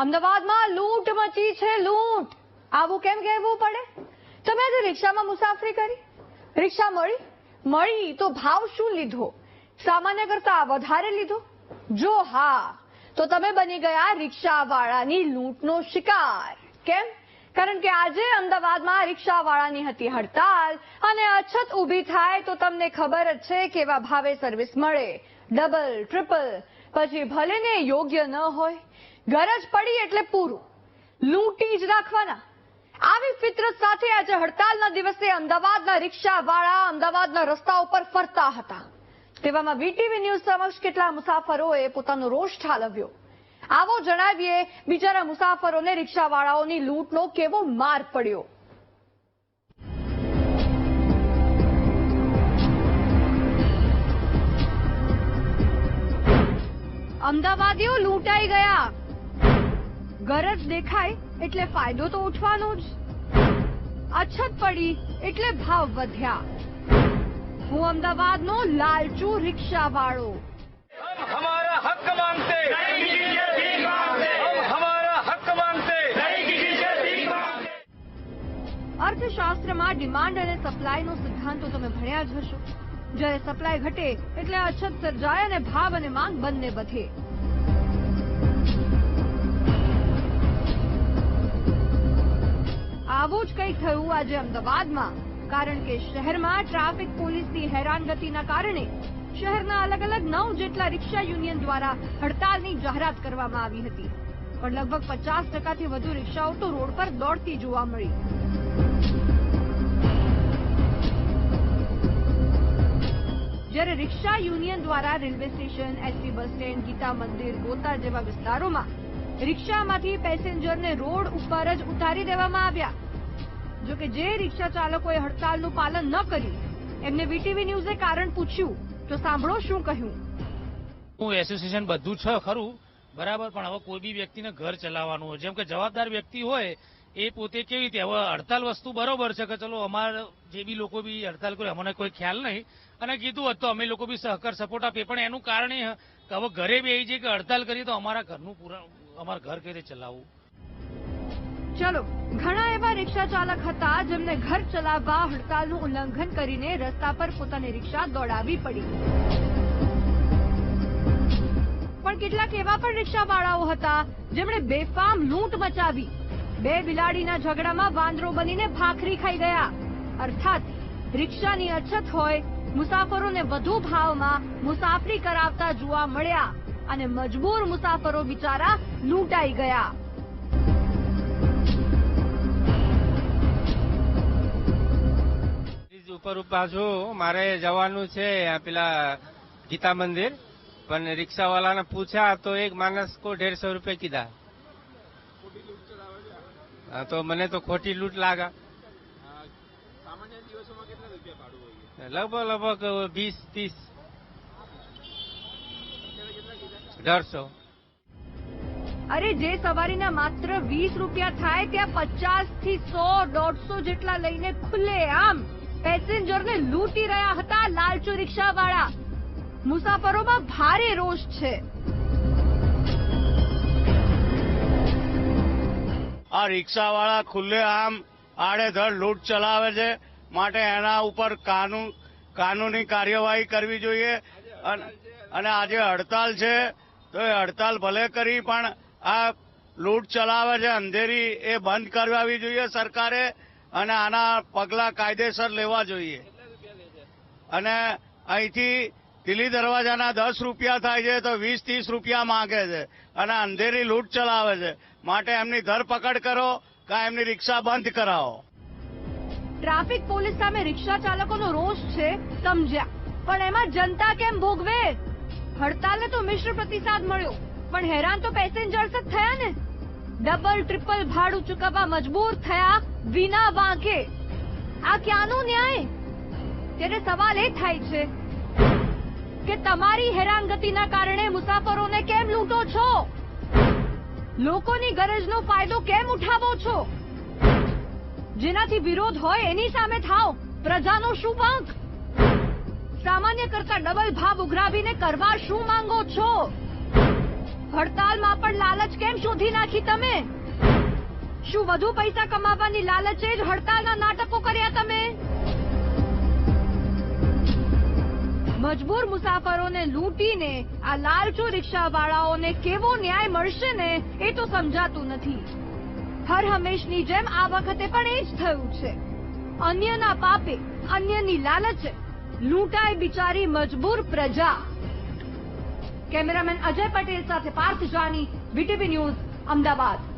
અમદાવાદમાં લૂંટ મચી છે, લૂંટ. આવું કેમ કહેવું પડે? તમે આજે રિક્ષામાં મુસાફરી કરી, રિક્ષા મળી તો ભાવ શું લીધો? સામાન્ય કરતા વધારે લીધો? જો હા, તો તમે બની ગયા રિક્ષાવાળાની લૂંટનો શિકાર. કેમ? કારણ કે આજે અમદાવાદમાં રિક્ષાવાળાની હતી હડતાલ અને અછત ઊભી થાય તો તમને ખબર જ છે કેવા ભાવે સર્વિસ મળે, ડબલ ટ્રિપલ. પછી ભલે ને યોગ્ય ન હોય, ગરજ પડી એટલે પૂરું લૂંટી જ રાખવાના. આવી ફિતરત સાથે આજે હડતાલના દિવસે અમદાવાદના રિક્ષાવાળા અમદાવાદના રસ્તા ઉપર ફરતા હતા. તેવામાં વીટીવી ન્યૂઝ સમક્ષ કેટલા મુસાફરોએ પોતાનો રોષ ઠાલવ્યો. આવો જણાવીએ બિચારા મુસાફરોને રિક્ષાવાળાઓની લૂંટનો કેવો માર પડ્યો. અમદાવાદીઓ લૂંટાઈ ગયા. ગરજ દેખાય એટલે ફાયદો તો ઉઠવાનો જ. અછત પડી એટલે ભાવ વધ્યા. હું અમદાવાદનો લાલચુ રિક્ષાવાળો. हमारा हक मांगते, हमारा हक मांगते. અર્થશાસ્ત્રમાં ડિમાન્ડ અને સપ્લાયનો સિદ્ધાંતો તમે ભણ્યા જ હશો. જ્યારે સપ્લાય ઘટે એટલે અછત સર્જાય અને ભાવ અને માંગ બંને વધે. આવું જ કંઈક થયું આજે અમદાવાદમાં. કારણ કે શહેરમાં ટ્રાફિક પોલીસની હેરાનગતિના કારણે શહેરના અલગ અલગ 9 જેટલા રિક્ષા યુનિયન દ્વારા હડતાલની જાહેરાત કરવામાં આવી હતી. પણ લગભગ 50% વધુ રિક્ષાઓ તો રોડ પર દોડતી જોવા મળી. જ્યારે રિક્ષા યુનિયન દ્વારા railway station, ST bus stand, Gita Mandir, Gota જેવા વિસ્તારોમાં રિક્ષામાંથી પેસેન્જરને રોડ ઉપર જ ઉતારી દેવામાં આવ્યા. જોકે જે રિક્ષા ચાલકોએ હડતાલનું પાલન ન કર્યું એમને વીટીવી ન્યૂઝે કારણ પૂછ્યું તો સાંભળો શું કહ્યું. હું એસોસિએશન બધું છે ખરું બરાબર, પણ હવે કોઈ બી વ્યક્તિને ઘર ચલાવવાનું હોય, જેમ કે જવાબદાર વ્યક્તિ હોય એ પોતે કેવી રીતે, હવે હડતાલ વસ્તુ બરોબર છે કે ચલો અમારા જે બી લોકો બી હડતાલ કરે અમને કોઈ ખ્યાલ નહીં અને કીધું હોત તો અમે લોકો બી સહકાર સપોર્ટ આપીએ, પણ એનું કારણ એ કે હવે ઘરે બી આવી જાય કે હડતાલ કરીએ તો અમારા ઘરનું અમારા ઘર કઈ રીતે ચલાવવું. ચલો, ઘણા એવા રિક્ષા ચાલક હતા જેમને ઘર ચલાવવા હડતાલનું ઉલ્લંઘન કરીને રસ્તા પર પોતાની રિક્ષા દોડાવવી પડી. પણ કેટલાક એવા પણ રિક્ષાવાળાઓ હતા જેમણે બેફામ લૂંટ મચાવી. 2 બિલાડીના ઝઘડામાં વાંદરો બનીને ભાખરી ખાઈ ગયા. અર્થાત રિક્ષાની અછત હોય, મુસાફરોને વધુ ભાવમાં મુસાફરી કરાવતા જોવા મળ્યા અને મજબૂર મુસાફરો બિચારા લૂંટાઈ ગયા. ઉપર પાછું મારે જવાનું છે પેલા ગીતા મંદિર, પણ રિક્ષાવાળાને પૂછ્યા તો એક માણસ को 150 રૂપિયા કીધા. તો મને તો ખોટી લૂંટ લાગા. લગભગ 20-30 150. અરે જે સવારીના માત્ર 20 રૂપિયા થાય ત્યાં 50 થી 100, 150 જેટલા લઈને ખુલ્લે આમ પેસેન્જરને લૂંટી રહ્યા હતા લાલચુ રિક્ષાવાળા. મુસાફરોમાં ભારે રોષ છે. આ રિક્ષાવાળા ખુલ્લે આમ આડેધડ લૂંટ ચલાવે છે, માટે એના ઉપર કાનૂની કાર્યવાહી કરવી જોઈએ. અને આજે હડતાલ છે તો એ હડતાલ ભલે કરી પણ આ લૂંટ ચલાવે છે અંધેરી એ બંધ કરાવવી જોઈએ સરકારે, અને આના પગલા કાયદેસર લેવા જોઈએ. અને અહીંથી દિલ્હી દરવાજાના 10 રૂપિયા થાય છે તો 20-30 રૂપિયા માંગે છે અને અંધેરી લૂંટ ચલાવે છે, માટે એમની ધરપકડ કરો કે એમની રિક્ષા બંધ કરાવો. ટ્રાફિક પોલીસ સામે રિક્ષા ચાલકોનો રોષ છે, સમજ્યા, પણ એમાં જનતા કેમ ભોગવે? હડતાલને તો મિશ્ર પ્રતિસાદ મળ્યો, પણ હેરાન તો પેસેન્જર્સ જ થયા ને. ડબલ ટ્રિપલ ભાડું ચૂકવવા મજબૂર થયા વિના વાંકે. આ ક્યાંનો ન્યાય? ત્યારે સવાલ એ થાય છે કે તમારી હેરાનગતિના કારણે મુસાફરોને કેમ લૂંટો છો? લોકોની ગરજનો ફાયદો કેમ ઉઠાવો છો? જેનાથી વિરોધ હોય એની સામે થાવ. પ્રજાનો શું વાંક? સામાન્ય કરતા ડબલ ભાવ ઉઘરાવીને કરવા શું માંગો છો? હડતાલમાં પણ લાલચ કેમ શોધી નાખી તમે? શું વધુ પૈસા કમાવાની લાલચે જ હડતાલના નાટકો કર્યા તમે? મજબૂર મુસાફરોને લૂંટીને આ લાલચુ રિક્ષાવાળાઓને કેવો ન્યાય મળશે ને એ તો સમજાતું નથી. હર હંમેશની જેમ આ વખતે પણ એ જ થયું છે. અન્યના પાપે, અન્યની લાલચે લૂંટાય બિચારી મજબૂર પ્રજા. કેમેરામેન અજય પટેલ સાથે પાર્થ જાની, વીટીવી ન્યૂઝ, અમદાવાદ.